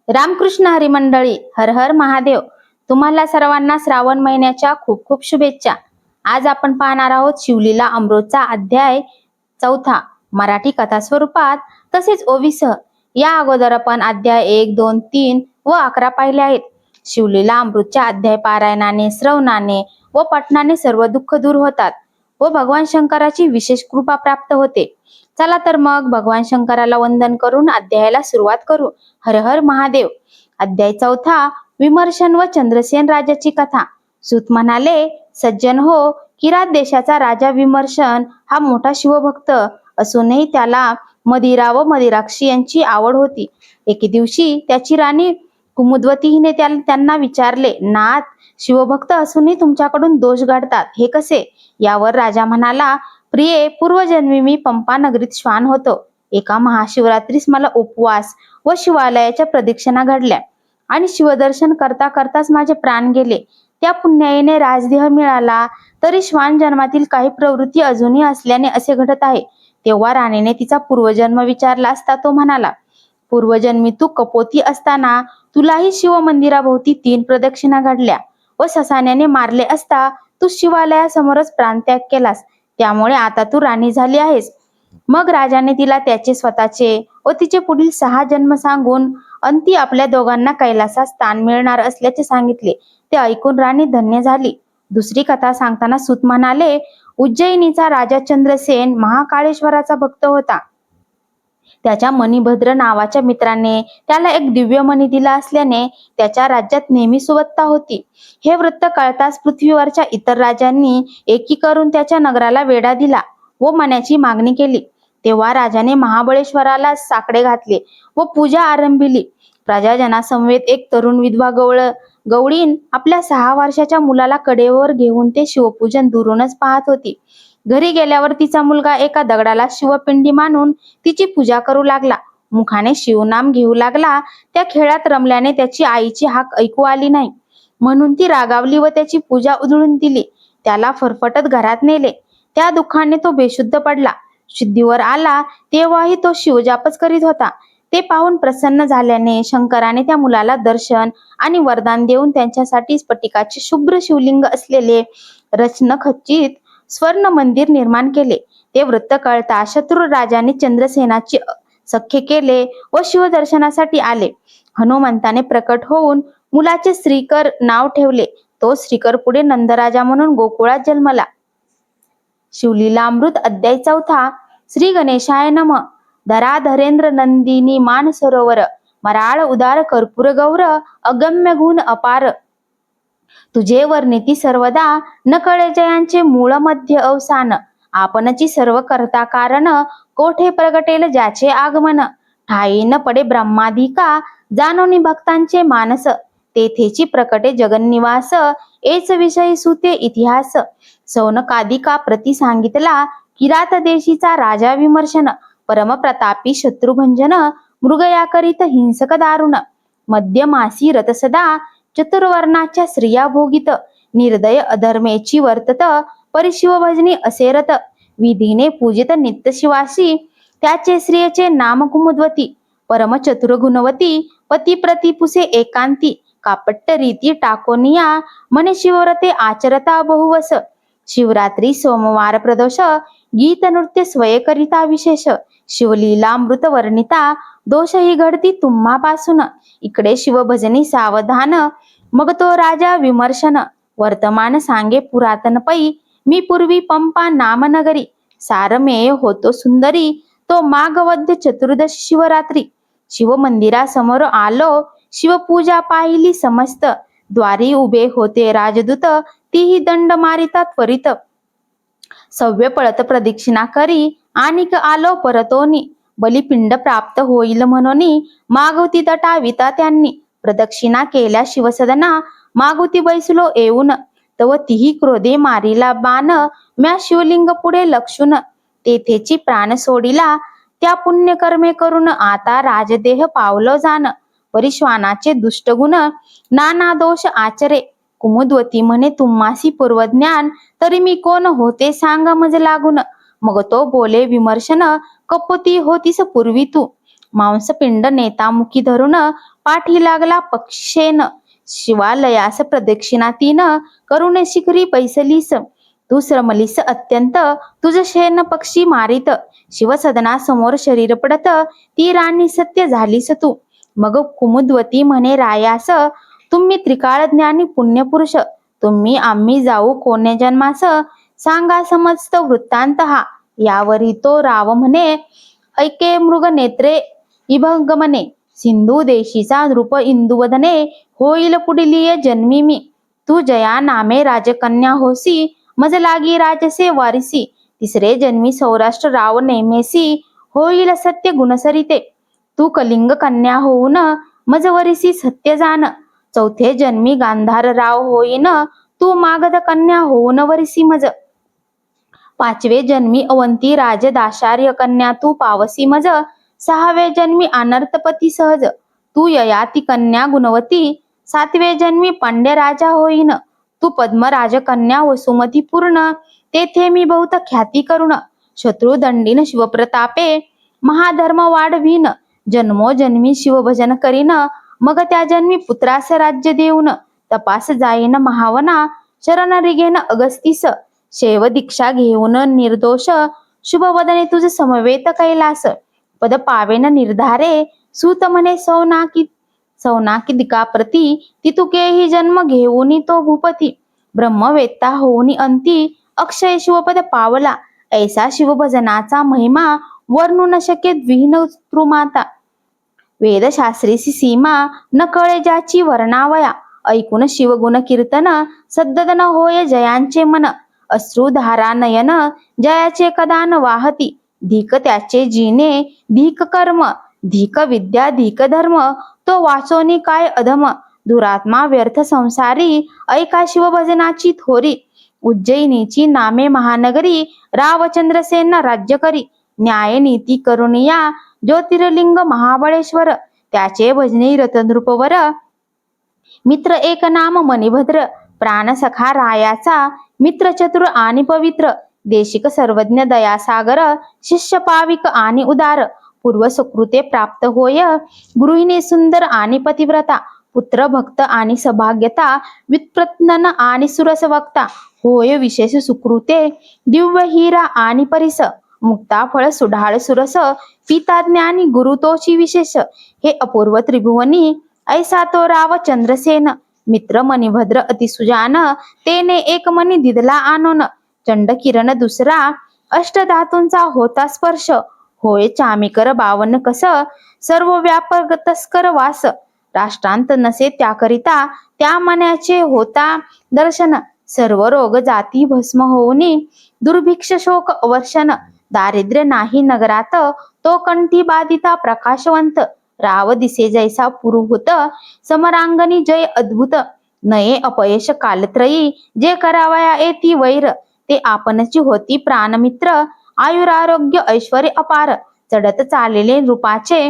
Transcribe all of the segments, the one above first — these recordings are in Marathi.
रामकृष्ण हरी मंडळी, हर हर महादेव. तुम्हाला सर्वांना श्रावण महिन्याच्या खूप खूप शुभेच्छा. आज आपण पाहणार आहोत शिवलीला अमृतचा अध्याय 4 मराठी कथा स्वरूपात तसेच ओवीसह. या अगोदर आपण अध्याय 1, 2, 3 व 11 पाहिले आहेत. शिवलीला अमृतच्या अध्याय पारायणाने, श्रवणाने व पठणाने सर्व दुःख दूर होतात व भगवान शंकराची विशेष कृपा प्राप्त होते. चला तर मग भगवान शंकराला वंदन करून अध्यायाला सुरुवात करू. हर हर महादेव. अध्याय 4 विमर्शन व चंद्रसेन राजाची कथा. सूत म्हणाले, सज्जन हो, किरात देशाचा राजा विमर्शन हा मोठा शिवभक्त असूनही त्याला मदिरा व मदिराक्षी यांची आवड होती. एके दिवशी त्याची राणी कुमुद्वती हिने त्यांना विचारले, नाथ, शिवभक्त असूनही तुमच्याकडून दोष घडतात, हे कसे? यावर राजा म्हणाला, प्रिये, पूर्वजन्मी मी पंपा नगरीत श्वान होतो. एका महाशिवरात्रीस मला उपवास व शिवालयाच्या प्रदक्षिणा घडल्या आणि शिवदर्शन करता करताच माझे प्राण गेले. त्या पुण्याईने राजदेह मिळाला तरी श्वान जन्मातील काही प्रवृत्ती अजूनही असल्याने असे घडत आहे. तेव्हा राणीने तिचा पूर्वजन्म विचारला असता तो म्हणाला, पूर्वजन्मी तू कपोती असताना तुलाही शिव मंदिराभोवती 3 प्रदक्षिणा घडल्या व ससाण्याने मारले असता तू शिवालयासमोरच प्राणत्याग केलास. त्यामुळे आता तू राणी झाली आहेस. मग राजाने तिला त्याचे स्वतःचे व तिचे पुढील 6 जन्म सांगून अंती आपल्या दोघांना कैलासात स्थान मिळणार असल्याचे सांगितले. ते ऐकून राणी धन्य झाली. दुसरी कथा सांगताना सूत म्हणाले, उज्जैनीचा राजा चंद्रसेन महाकाळेश्वराचा भक्त होता. त्याच्या मणिभद्र नावाच्या मित्राने त्याला एक दिव्य मणी दिला असल्याने त्याच्या राज्यात नेहमी सुबत्ता होती. हे वृत्त कळताच पृथ्वीवरच्या इतर राजांनी एकी करून त्याच्या नगराला वेढा दिला व मण्याची मागणी केली. तेव्हा राजाने महाबळेश्वराला साकडे घातले व पूजा आरंभिली. प्रजाजनासमवेत एक तरुण विधवा गवळीन आपल्या 6 वर्षाच्या मुलाला कडेवर घेऊन ते शिवपूजन दुरूनच पाहत होती. घरी गेल्यावर तिचा मुलगा एका दगडाला शिवपिंडी मानून तिची पूजा करू लागला. मुखाने शिवनाम घेऊ लागला. त्या खेळात रमल्याने त्याची आईची हाक ऐकू आली नाही, म्हणून ती रागावली व त्याची पूजा उधळून दिली. त्याला फरफटत घरात नेले. त्या दुःखाने तो बेशुद्ध पडला. शुद्धीवर आला तेव्हाही तो शिवजापच करीत होता. ते पाहून प्रसन्न झाल्याने शंकराने त्या मुलाला दर्शन आणि वरदान देऊन त्यांच्यासाठी स्फटिकाचे शुभ्र शिवलिंग असलेले रत्नखचित स्वर्ण मंदिर निर्माण केले. ते वृत्त कळता शत्रू राजाने चंद्रसेनाची सख्य केले व शिवदर्शनासाठी आले. हनुमंताने प्रकट होऊन मुलाचे श्रीकर नाव ठेवले. तो श्रीकर पुढे नंदराजा म्हणून गोकुळात जन्मला. शिवलीला अमृत अध्याय 4. श्री गणेशाय नमः. धराधरेंद्र नंदिनी मान सरोवर, मराळ उदार कर्पूर गौर, अगम्य गुण अपार. तुझे वर्णिती सर्वदा, न कळे जयांचे मूळ मध्य अवसान. आपणची सर्व करता कारण, कोठे प्रगटेल ज्याचे आगमन. ठाई न पडे ब्रह्माधिका, जाणोनी भक्तांचे मानस. तेथेची प्रकटे जगन्निवास, एच विषयी सुते इतिहास. सौनकादिका प्रति सांगितला, किरात देशीचा राजा विमर्शन. परमप्रतापी शत्रुभंजन, मृगया करीत हिंसक दारुण. मध्यमासी रत सदा, चतुर्वर्णाच्या स्त्रिया भोगित. निर्दय अधर्मेची वर्तत, परिशिवभजनी असे रत. विधीने पूजित नित्य शिवासी, त्याचे श्रियेचे नाम कुमुद्वती. परम चतुर गुणवती, पती प्रतिपुसे एकांती. कापट्ट रीती टाकोनिया, मने शिवव्रते आचरता बहुवस. शिवरात्री सोमवार प्रदोष, गीत नृत्य स्वये करिता विशेष. शिवलीलामृत वर्णिता, दोषही घडती तुम्हापासून. इकडे शिवभजनी सावधान, मग तो राजा विमर्शन. वर्तमान सांगे पुरातन पै, मी पूर्वी पंपा नामनगरी. सारमेय होतो सुंदरी, तो माघवद्य चतुर्दशी शिवरात्री. शिव मंदिरासमोर आलो, शिवपूजा पाहिली समस्त. द्वारी उभे होते राजदूत, तीही दंड मारिता त्वरित. सव्य पळत प्रदक्षिणा करी, आणिक आलो परतोनी. बलिपिंड प्राप्त होईल म्हणून, मागवती दटाविता त्यांनी. प्रदक्षिणा केल्या शिवसदना, मागुती बैसलो येऊन. तव तीही क्रोधे मारिला बाण, म्या शिवलिंग पुढे लक्षून. तेथेची प्राण सोडिला, त्या पुण्यकर्मे करून आता राजदेह पावलो जाण. परिश्वानाचे दुष्टगुण, नाना दोष आचरे. कुमुद्वती म्हणे तुम्हासी पूर्वज्ञान, तरी मी कोण होते सांग मज लागून. मग तो बोले विमर्शन, कपोती होतीस पूर्वी तू. मांसपिंड नेतामुखी धरून पाठी लागला पक्षेन. शिवालयास प्रदक्षिणा तीन करून शिखरी बैसलीस. तू श्रमलीस अत्यंत तुझ शेन पक्षी मारित. शिवसदनासमोर शरीर पडत ती राणी सत्य झालीस तू. मग कुमुद्वती म्हणे रायास, तुम्ही त्रिकाळ ज्ञानी पुण्यपुरुष, तुम्ही आम्ही जाऊ कोण्या जन्मास, सांगा समस्त वृत्तांत हा. यावरी तो राव म्हणे, ऐके मृग नेत्रे इभगमने, सिंधू देशीचा नृप इंदुवदने, होईल पुढली जन्मी मी. तू जया नामे राजकन्या होसी, मज लागी राजसे वारिसी. तिसरे जन्मी सौराष्ट्र राव नेमेसी, होईल सत्य गुणसरिते. तू कलिंग कन्या होऊन मज वरिसी सत्य जान. चौथे जन्मी गांधार राव होईन, तू मागध कन्या होऊन वरिसी मज. पाचवे जन्मी अवंती राज दाशार्य कन्या तू पावसी मज. सहावे जन्मी अनर्थपती सहज, तू ययाती कन्या गुणवती. सातवे जन्मी पांड्य राजा होईन, तू पद्मराज कन्या वसुमती पूर्ण. तेथे मी बहुत ख्याती करुण, शत्रुदंडीन शिवप्रतापे, महाधर्म वाढवीन. जन्मोजन्मी शिवभजन करीन, मग त्या जन्मी पुत्रास राज्य देऊन. तपास जाईन महावना, शरण रिगेन अगस्तीस. शैव दीक्षा घेऊन निर्दोष, शुभवदने तुझ समवेत कैलास. पद पावेन निर्धारे, सूत म्हणे सौनाकी दिकाप्रती. तितुकेही जन्म घेऊनी तो भूपती. ब्रह्मवेत्ता होऊनी अंती, अक्षय शिवपद पावला. ऐसा शिवभजनाचा महिमा, वर्णू न शके द्विहृतृमाता. वेदशास्त्रीसी सीमा, न कळे ज्याची वर्णावया. ऐकून शिवगुण कीर्तन, सद्दन होय जयांचे मन. अश्रुधारा नयन जयाचे कदा न वाहती. धीक त्याचे जिने धीक कर्म, धीक विद्या धीक धर्म. तो वाचोनी काय अधम, दुरात्मा व्यर्थ संसारी. ऐका शिवभजनाची थोरी. उज्जैनीची नामे महानगरी, रावचंद्रसेन राज्य करी. न्याय नीती करुणिया, ज्योतिर्लिंग महाबळेश्वर. त्याचे भजनी रतनृपवर, मित्र एक नाम मणिभद्र. प्राणसखा रायाचा, मित्र चतुर आणि पवित्र. देशिक सर्वज्ञ दयासागर, शिष्य पाविक आणि उदार. पूर्व सुकृते प्राप्त होय, गृहिणी सुंदर आणि पतिव्रता. पुत्र भक्त आणि सभाग्यता, व्युत्पन्न आणि सुरस वक्ता. होय विशेष सुकृते, दिव्य हिरा आणि परिस. मुक्ता फळ सुढाळ सुरस, पिता ज्ञानी गुरु तोची विशेष. हे अपूर्व त्रिभुवनी, ऐसा तो राव चंद्रसेन. मित्र मणिभद्र अतिसुजान, तेने एक मणी दिदला आणून. चंड किरण दुसरा, अष्टधातूंचा होता स्पर्श. होय चामिकर 52 कस, सर्व व्यापक तस्कर वास. राष्ट्रांत नसे त्याकरिता, त्या मण्याचे होता दर्शन. सर्व रोग जाती भस्म होऊनी, दुर्भिक्ष शोक अवर्षण. दारिद्र्य नाही नगरात, तो कंठी बाधिता प्रकाशवंत. राव दिसे जैसा पुरुहूत, समरांगणी जय अद्भुत. नये अपयश कालत्रयी, जे करावया येती वैर. ते आपणची होती प्राणमित्र, आयुरारोग्य ऐश्वर्य अपार. चढत चालेले नृपाचे,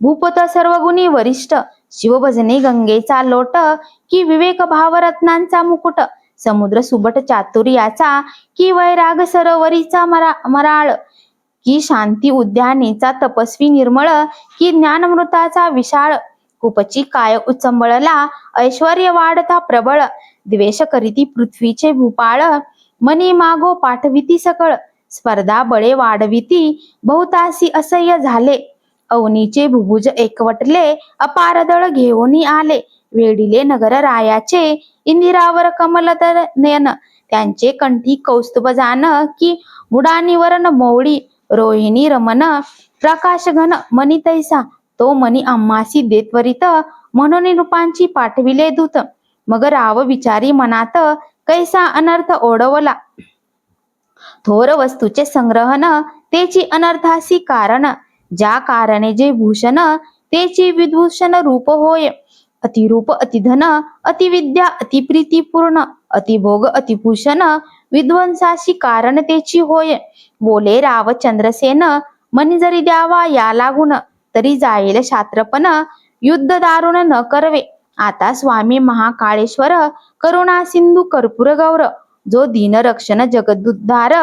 भूपत सर्वगुणी वरिष्ठ. शिवभजनी गंगेचा लोट, की विवेक भावरत्नांचा मुकुट. समुद्र सुबट चातुर्याचा, की वैराग सरोवरीचा मराळ. की शांती उद्यानेचा तपस्वी निर्मळ, की ज्ञानमृताचा विशाळ. कुपची काय उचंबळला, ऐश्वर्य वाढता प्रबळ. द्वेष करीती पृथ्वीचे भूपाळ, मनी मागो पाठविती सकळ. स्पर्धा बळे वाढविती, बहुतासी असह्य झाले. अवनीचे भुभुज एकवटले, अपार दळ घेऊनी आले. वेडिले नगर रायाचे, इंदिरावर कमलदल नयन. त्यांचे कंठी कौस्तुभ जान, की मुडानीवरण मौळी. रोहिणी रमन प्रकाश घन, मणी तैसा. तो मणी आम्हासी दे त्वरित, म्हणून रूपांची पाठविले दूत. मग राव विचारी मनात, कैसा अनर्थ ओढवला. थोर वस्तूचे संग्रहण, तेची अनर्थासी कारण. ज्या कारणे जे भूषण, तेची विदूषण रूप होय. अतिरूप अतिधन, अतिविद्या अतिप्रीतीपूर्ण. अतिभोग अतिभूषण, विध्वंसाशी कारण तेची होय. बोले राव चंद्रसेन, मनी जरी द्यावा या लागून, तरी जाईल शात्रपन, युद्ध दारुण न करवे. आता स्वामी महाकाळेश्वर, करुणा सिंधू कर्पूर गौर. जो दीन रक्षण जगदुद्धार,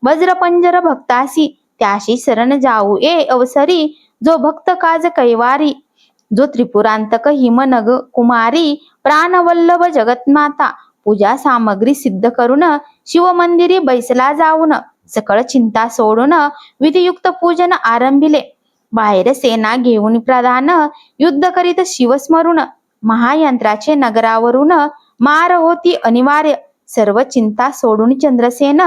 वज्रपंजर भक्तासी. त्याशी शरण जाऊ ये अवसरी, जो भक्त काज कैवारी, जो त्रिपुरांतक हिमनग कुमारी, प्राणवल्लभ जगन्माता, पूजा सामग्री सिद्ध करून शिवमंदिरी बैसला जाऊन, सकळ चिंता सोडून विधियुक्त पूजन आरंभिले. बाहेर सेना घेऊन प्रधान युद्ध करीत शिवस्मरून, महायंत्राचे नगरावरून मार होती अनिवार्य. सर्व चिंता सोडून चंद्रसेन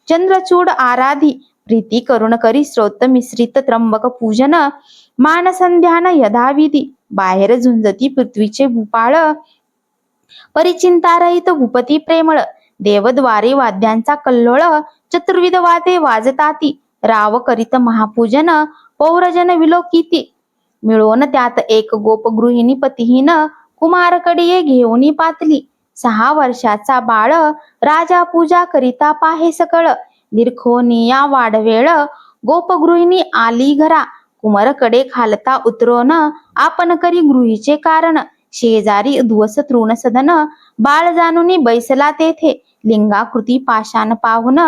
चंद्रचूड आराधी, प्रीती करुण करी स्तोत्र मिश्रित त्र्यंबक पूजन, मानसंध्यान यथाविधी. बाहेर झुंजती पृथ्वीचे भूपाळ, परिचिंतारहित भूपती प्रेमळ, देवद्वारी वाद्यांचा कल्लोळ, चतुर्विध वादे वाजताती, राव करीत महापूजन, पौरजन विलोकिती. मिळवून त्यात एक गोप गृहिणी पतिहीन, कुमारकडीये घेऊनी पातली. 6 वर्षाचा बाळ, राजा पूजा करिता पाहे सकळ, निरखोनिया वाडवेळ, गोपगृहिणी आली घरा, कुमारकडे खालता उतरोन, आपण करी गृहीचे कारण. शेजारी उद्वस तृण सदन, बाळ जाणूनी बैसला तेथे, लिंगाकृती पाषाण पाहून,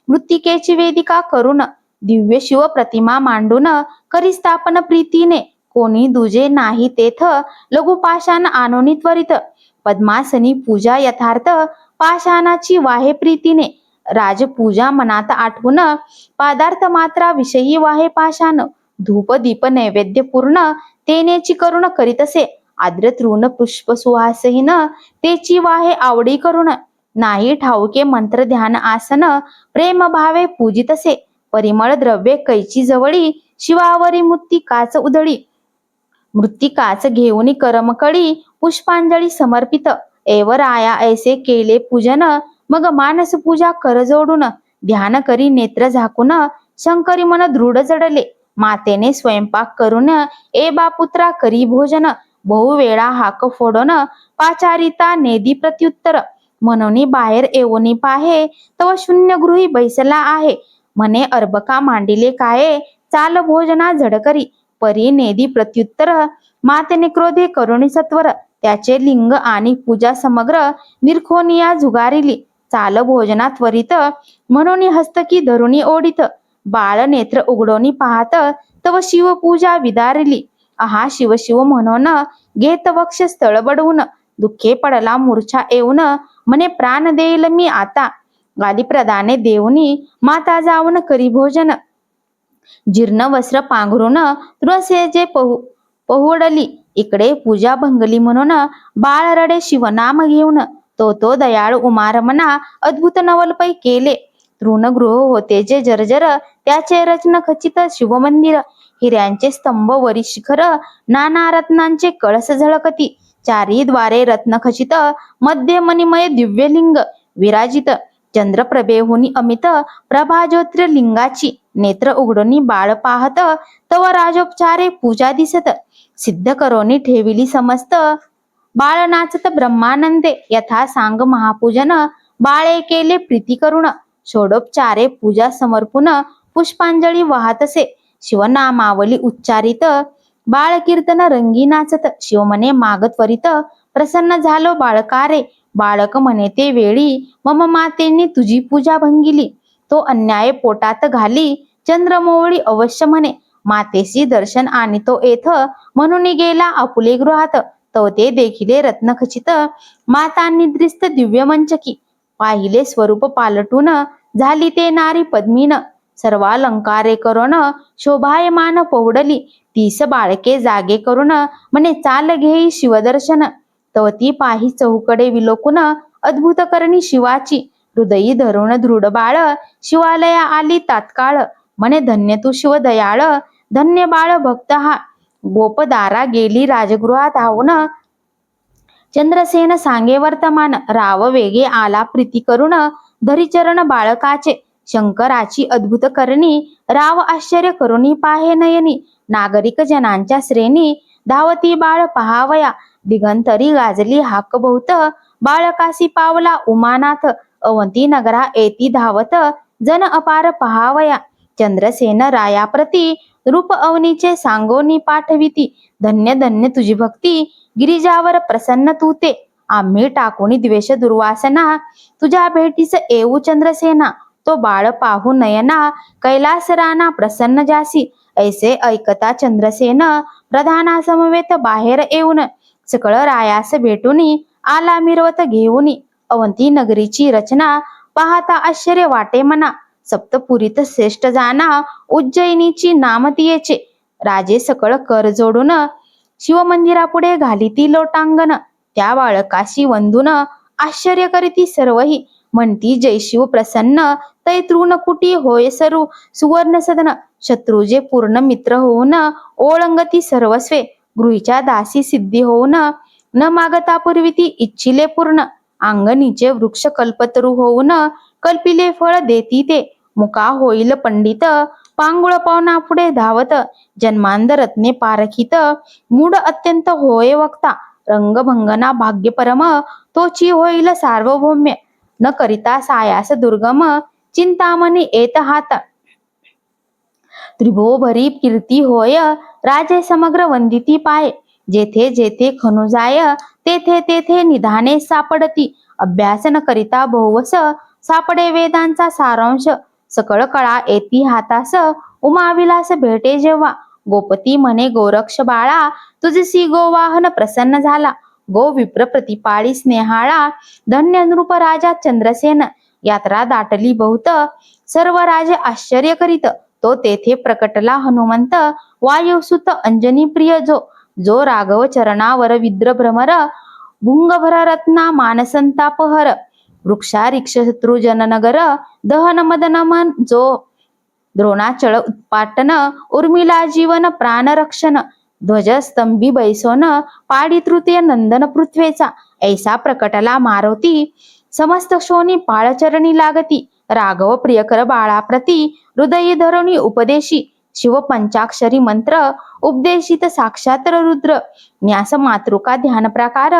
मृत्तिकेची वेदिका करून, दिव्य शिव प्रतिमा मांडून, करी स्थापन प्रीतीने, कोणी दुजे नाही तेथ, लघु पाषाण आणोनी त्वरित. पद्मासनी पूजा यथार्थ, पाषाणाची वाहे प्रीतीने, राजपूजा मनात आठवून, पदार्थ मात्रा विषयी वाहे पाषाण. धूप दीप नैवेद्य पूर्ण, तेनेची करुण करीतसे, आद्र तृण पुष्प सुहासहीन, तेची वाहे आवडी करून. नाही ठाऊके मंत्र ध्यान आसन, प्रेम भावे पूजितसे, परिमळ द्रव्ये कैची जवळी, शिवावरी मृत्तिकाच उधळी. मृत्तिकाच घेऊन करमकळी, पुष्पांजली समर्पित, एवराया ऐसे केले पूजन, मग मानस पूजा कर जोडून, ध्यान करी नेत्र झाकून, शंकरी मन दृढ जडले. मातेने स्वयंपाक करून, ए बापुत्रा करी भोजन, बहुवेळा हाक फोडून, पाचारिता नेदी प्रत्युत्तर. म्हणून बाहेर येऊनी पाहे, तव शून्य गृही बैसला आहे, म्हणे अर्भका मांडिले काय, चाल भोजना झडकरी. परी नेदी प्रत्युत्तर, मातेने क्रोधे करुणी सत्वर, त्याचे लिंग आणि पूजा समग्र, निरखोनिया झुगारिली. चाल भोजना त्वरित, म्हणून हस्तकी धरुणी ओढीत, बाळ नेत्र उघडोनी पाहत, तव शिवपूजा विदारिली. आहा शिव शिव म्हणून, घेत वक्ष स्थळ बडवून, दुःखे पडला मूर्छा येऊन, म्हणे प्राण देईल मी आता. गाली प्रदाने देऊनी, माता जाऊन करी भोजन, जीर्ण वस्त्र पांघरून, तृणसेजे पहुडली. इकडे पूजा भंगली म्हणून, बाळ रडे शिवनाम घेऊन, तो दयाळू उमारमना, अद्भुत नवलपै केले. तृणगृह होते जे जर्जर, त्याचे रचन खचित शिवमंदिर, हिऱ्यांचे स्तंभ वरी शिखर, नाना रत्नांचे कळस झळकती. चारी द्वारे रत्नखचित, मध्ये मणिमय दिव्यलिंग विराजित, चंद्रप्रभेहुनी अमित प्रभा ज्योतिर्लिंगाची. नेत्र उघडूनी बाळ पाहत, तव राजोपचारे पूजा दिसत, सिद्ध करोनी ठेविली समस्त, बाळ नाचत ब्रह्मानंदे. यथा सांग महापूजन, बाळे केले प्रीती करुण, षोडोपचारे पूजा समर्पून, पुष्पांजली वाहतसे, शिवनामावली उच्चारित, बाळ कीर्तन रंगी नाचत. शिव म्हणे माग त्वरित, प्रसन्न झालो बाळकारे. बाळक म्हणे ते वेळी, मम मातेने तुझी पूजा भंगिली. तो अन्याय पोटात घाली, चंद्रमोवळी अवश्य म्हणे, मातेशी दर्शन आणि तो येथ, म्हणून गेला आपुले गृहात. तो ते देखिले रत्नखचित, माता निद्रिस्त दिव्य मंचकी. पाहिले स्वरूप पालटून, झाली ते नारी पद्मीन, सर्वालंकारे करून, शोभायमान पौडली. 30 बाळके जागे करून, म्हणे चाल घेई शिवदर्शन. तव ती पाही चहूकडे विलोकून, अद्भुत करणी शिवाची. हृदयी धरून दृढ बाळ, शिवालया आली तात्काळ, म्हणे धन्य तू शिव दयाळ, धन्य बाळ भक्त हा. गोपदारा गेली राजगृहात धावून, चंद्रसेन सांगे वर्तमान, राव वेगे आला प्रीती करून, धरिचरण बाळकाचे. शंकराची अद्भुत करणी, राव आश्चर्य करुणी पाहे नयनी. नागरिक जनांच्या श्रेणी, धावती बाळ पहावया. दिगंतरी गाजली हाक बहुत, बाळकासी पावला उमानाथ. अवंती नगरा येती धावत, जन अपार पहावया. चंद्रसेन रायाप्रती, रूप अवनीचे सांगोनी पाठविती. धन्य धन्य तुझी भक्ती, गिरिजावर प्रसन्न तू ते. आम्ही टाकुनी द्वेष दुर्वासना, तुझ्या भेटीस येऊ चंद्रसेना. तो बाळ पाहू नयना, कैलास राना प्रसन्न जासी. ऐसे ऐकता चंद्रसेन प्रधाना समवेत बाहेर येऊन सकळ रायास भेटूनी आला मिरवत घेऊनी. अवंती नगरीची रचना पाहता आश्चर्य वाटे मना. सप्तपुरीत श्रेष्ठ जाना उज्जैनीची नाम तियेचे. राजे सकळ कर जोडून शिवमंदिरापुढे घालीती लोटांगण. त्या बाळकाशी वंदून आश्चर्य करीती सर्वही. म्हणती जय शिव प्रसन्न तै तृणकुटी होय सरू सुवर्ण सदन. शत्रुजे पूर्ण मित्र होऊन ओळंगती सर्वस्वे. गृहीच्या दासी सिद्धी होऊन न मागता पूर्वी ती इच्छिले पूर्ण. अंगणीचे वृक्ष कल्पतरू होऊन कल्पिले फळ देती ते. मुका होईल पंडित पांगुळ पावना पुढे धावत. जन्मांध रत्ने पारखित मूढ अत्यंत होय वक्ता. रंगभंगना भाग्य परम तोची होईल सार्वभौम्य. न करिता सायास दुर्गम चिंतामणी येत हात. त्रिभुवभरी कीर्ती होय राजे समग्र वंदिती पाय. जेथे जेथे खणू जाय तेथे तेथे निधाने सापडती. अभ्यास न करिता बहुवस सापडे वेदांचा सारांश. सकळ कळा येती हातास उमाविलास भेटे जेव्हा. गोपती म्हणे गोरक्ष बाळा तुझसी गोवाहन प्रसन्न झाला. गो विप्र प्रतिपाळी स्नेहाळा धन्य नृप राजा चंद्रसेन. यात्रा दाटली बहुत सर्व राजे आश्चर्य करीत. तो तेथे प्रकटला हनुमंत वायुसुत अंजनी प्रिय जो. जो राघव चरणावर विद्र भ्रमर भुंगभर रत्ना मानसंतापहर. वृक्षारिक्ष शत्रुजन नगर दहन मदन मन जो. द्रोणाचळ उत्पाटन उर्मिला जीवन प्राणरक्षण. ध्वज स्तंभी बैसोन पाडी तृतीय नंदन पृथ्वेचा. ऐसा प्रकटला मारुती समस्त शोनी पाळचरणी लागती. राघव प्रियकर बाळाप्रती हृदयी धरुणी उपदेशी. शिव पंचाक्षरी मंत्र उपदेशित साक्षात रुद्र. न्यास मातृका ध्यान प्रकार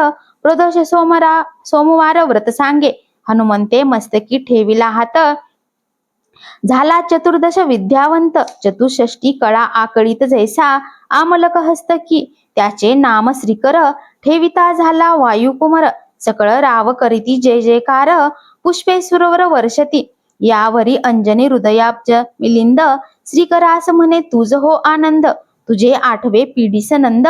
प्रदोष सोमवार व्रत सांगे. हनुमंते मस्तकी ठेविला हात झाला चतुर्दश विद्यावंत. चतुष्षष्टी कळा आकळीत जैसा आमलक हस्तकी. त्याचे नाम श्रीकर ठेविता झाला वायुकुमार. सकळ राव करीती जय जयकार पुष्पे सुरवर वर्षती. यावरी अंजनी हृदयाब्ज मिलिंद श्रीकरास म्हणे तुझ हो आनंद. तुझे आठवे पिढीस नंद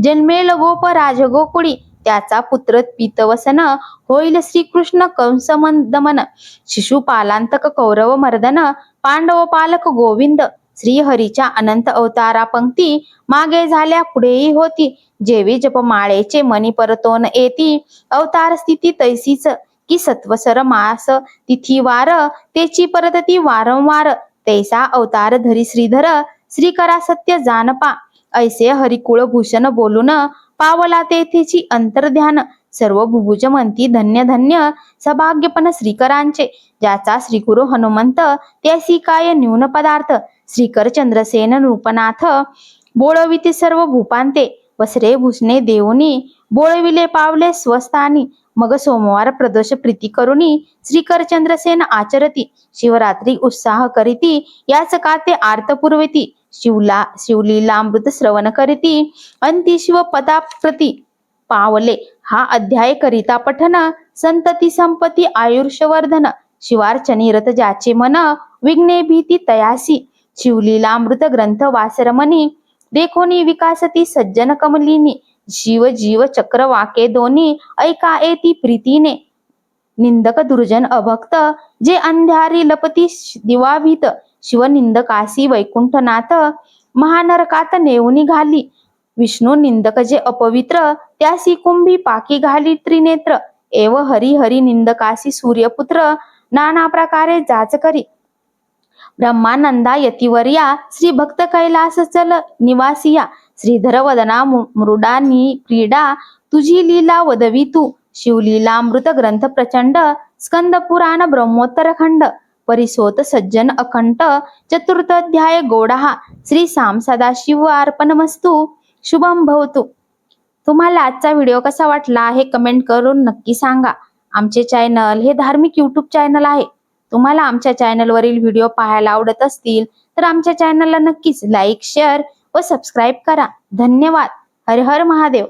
जन्मेल गोप राजगोकुळी. त्याचा पुत्र पीतवसन होईल श्रीकृष्ण कंसदमन. शिशुपालांतक कौरव मर्दन पांडव पालक गोविंद. श्रीहरीच्या अनंत अवतारा पंक्ती मागे झाल्या पुढेही होती. जेवी जपमाळेचे मनी परतोन येती अवतार स्थिती तैसीच. की सत्वसर मास तिथीवार तेची परतती वारंवार. तैसा अवतार धरी श्रीधर श्रीकरा सत्य जानपा. ऐसे हरिकुळ भूषण बोलून पावला तेथेची अंतर्ध्यान. सर्व भुभुज म्हणती धन्य धन्य सभाग्यपण श्रीकरांचे. ज्याचा श्रीगुरु हनुमंत त्यासी काय न्यून पदार्थ. श्रीकर चंद्रसेन नृपनाथ बोळविते सर्व भूपांते. वसरे भूषणे देऊनी बोळविले पावले स्वस्थानी. मग सोमवार प्रदोष प्रीती करुणी श्रीकर चंद्रसेन आचरती. शिवरात्री उत्साह करीती याच काते आर्त पुरविती. शिवलीलामृत श्रवण करीती अंती शिव पदाप्रती पावले. हा अध्याय करिता पठन संतती संपती आयुष्यवर्धन. शिवार्चनी रत ज्याचे मन विघ्ने भीती तयासी. शिवलीलामृत ग्रंथ वासरमणी देखोनी विकासती सज्जन कमलिनी. शिव जीव चक्र वाके दोन्ही ऐका येती प्रीतीने. निंदक दुर्जन अभक्त जे अंधारी लपती दिवाभीत. शिवनिंदकासी वैकुंठनाथ महानरकात नेऊनी घाली. विष्णू निंदक जे अपवित्र त्यासी कुंभी पाकी घाली त्रिनेत्र. एव हरी हरी निंदकासी सूर्यपुत्र नाना प्रकारे जाच करी. ब्रह्मानंदा यतिवर्या श्री भक्त कैलास चल निवासिया. श्रीधर वदना मृडा नि क्रीडा तुझी लीला वदवी तू. शिवलीलामृत ग्रंथ प्रचंड स्कंद पुराण ब्रह्मोत्तर खंड. परिसोत सज्जन अखंड चतुर्थ अध्याय गोडहा. श्री साम सदाशिव अर्पणमस्तु. शुभम भवतु. तुम्हाला आजचा व्हिडिओ कसा वाटला हे कमेंट करून नक्की सांगा. आमचे चॅनल हे धार्मिक यूट्यूब चॅनल आहे. तुम्हाला आमच्या चॅनलवरील व्हिडिओ पाहायला आवडत असतील तर आमच्या चॅनलला नक्कीच लाईक शेअर व सबस्क्राईब करा. धन्यवाद. हर हर महादेव.